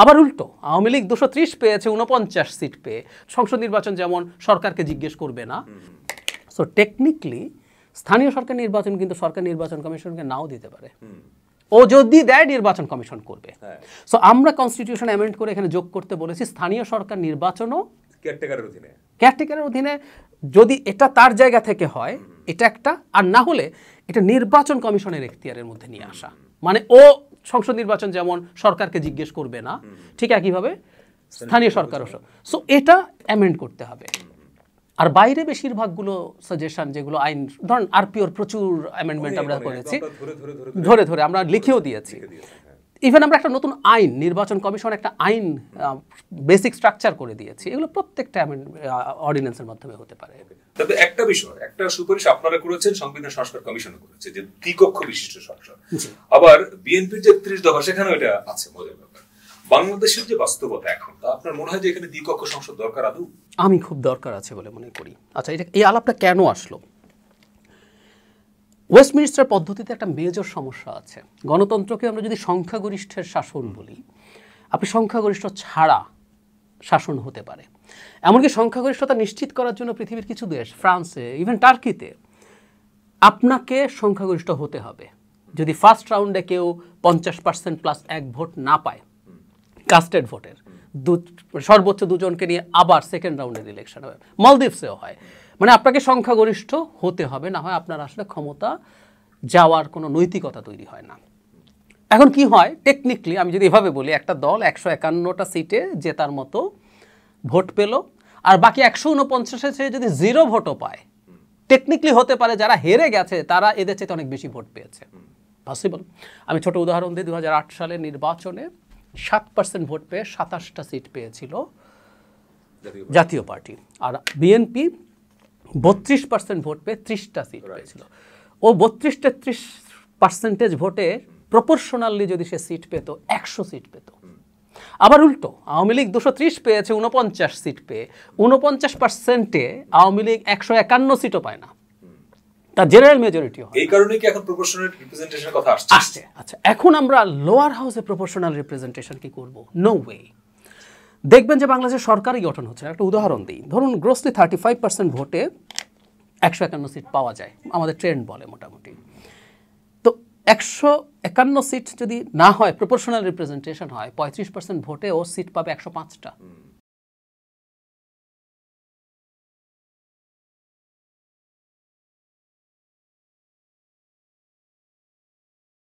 আবার উল্টো আওয়ামী লীগ 230 পেয়েছে 49 সিট পেয়ে, সংসদ নির্বাচন যেমন সরকারকে জিজ্ঞেস করবে না। সো টেকনিক্যালি স্থানীয় সরকার নির্বাচন কিন্তু সরকার নির্বাচন কমিশনকে নাও দিতে পারে, ও যদি দেয় নির্বাচন কমিশন করবে। সো আমরা কনস্টিটিউশন অ্যামেন্ড করে এখানে যোগ করতে বলেছি স্থানীয় সরকার নির্বাচনও কেয়ারটেকারের অধীনে, যদি এটা তার জায়গা থেকে হয় এটা একটা, আর না হলে এটা নির্বাচন কমিশনের এখতিয়ারের মধ্যে নিয়ে আসা, মানে ও সংসদ নির্বাচন যেমন সরকারকে জিজ্ঞেস করবে না, ঠিক একইভাবে স্থানীয় সরকারও। সো এটা অ্যামেন্ড করতে হবে। আর বাইরে বেশিরভাগগুলো সাজেশন যেগুলো আইন, ধরুন আরপিওর প্রচুর অ্যামেন্ডমেন্ট আমরা করেছি, ধরে ধরে আমরা লিখেও দিয়েছি। ইভেন আমরা একটা নতুন আইন, নির্বাচন কমিশন একটা আইন বেসিক স্ট্রাকচার করে দিয়েছি। এগুলো প্রত্যেকটা অর্ডিন্যান্সের মাধ্যমে হতে পারে। তবে একটা বিষয়, একটা সুপারিশ আপনারা করেছেন, সংবিধান সংস্কার কমিশন করেছে, যে দ্বিকক্ষ বিশিষ্ট সংসদ। আবার বিএনপির যে 31 দফা সেখানেও এটা আছে। মজার ব্যাপার, বাংলাদেশের যে বাস্তবতা এখন, তা আপনার মনে হয় যে এখানে দ্বিকক্ষ সংসদ দরকার আদৌ? আমি খুব দরকার আছে বলে মনে করি। আচ্ছা, এটা এই আলাপটা কেন আসলো? ওয়েস্টমিনিস্টার পদ্ধতিতে একটা মেজর সমস্যা আছে। গণতন্ত্রকে আমরা যদি সংখ্যাগরিষ্ঠের শাসন বলি, আপনি সংখ্যাগরিষ্ঠ ছাড়া শাসন হতে পারে। এমনকি সংখ্যাগরিষ্ঠতা নিশ্চিত করার জন্য পৃথিবীর কিছু দেশ, ফ্রান্সে, ইভেন টার্কিতে, আপনাকে সংখ্যাগরিষ্ঠ হতে হবে। যদি ফার্স্ট রাউন্ডে কেউ 50% প্লাস 1 ভোট না পায়, কাস্টেড ভোটের সর্বোচ্চ 2 জনকে নিয়ে আবার সেকেন্ড রাউন্ডের ইলেকশন হবে। মালদ্বীপসেও হয়। মানে আপনাকে সংখ্যাগরিষ্ঠ হতে হবে, না হয় আপনার আসলে ক্ষমতা যাওয়ার কোনো নৈতিকতা তৈরি হয় না। এখন কি হয় টেকনিক্যালি, আমি যদি এভাবে বলি, একটা দল 151টা সিটে জেতার মতো ভোট পেল, আর বাকি 149-এ যদি 0 ভোটও পায়, টেকনিক্যালি হতে পারে যারা হেরে গেছে তারা এদের চাইতে অনেক বেশি ভোট পেয়েছে। পসিবল। আমি ছোট উদাহরণ দিই, 2008 সালের নির্বাচনে 7% ভোট পেয়ে 27টা সিট পেয়েছিল জাতীয় পার্টি, আর বিএনপি 32% ভোট পেয়ে 30টা সিট পেয়েছিল। ও 32-33% ভোটে প্রপোর্শনালি যদি সে সিট পেত, 100 সিট পেত। আবার উল্টো আওয়ামী লীগ 230 পেয়েছে 49 সিট পেয়ে, 49%-এ আওয়ামী লীগ 151 সিটও পায় না, তার জেনারেল মেজরিটি হয়। এই কারণে কি এখন প্রপোর্শনাল রিপ্রেজেন্টেশনের কথা আসছে? আচ্ছা, এখন আমরা লোয়ার হাউসে প্রপোর্শনাল রিপ্রেজেন্টেশন কি করব? No way. দেখবেন যে বাংলাদেশের সরকারই গঠন হচ্ছে। একটা উদাহরণ দিই, ধরুন গ্রোসলি 35% ভোটে 151 সিট পাওয়া যায়, আমাদের ট্রেন্ড বলে মোটামুটি। তো 151 সিট যদি না হয়, প্রপোর্শনাল রিপ্রেজেন্টেশন হয়, 35% ভোটে ও সিট পাবে 105টা।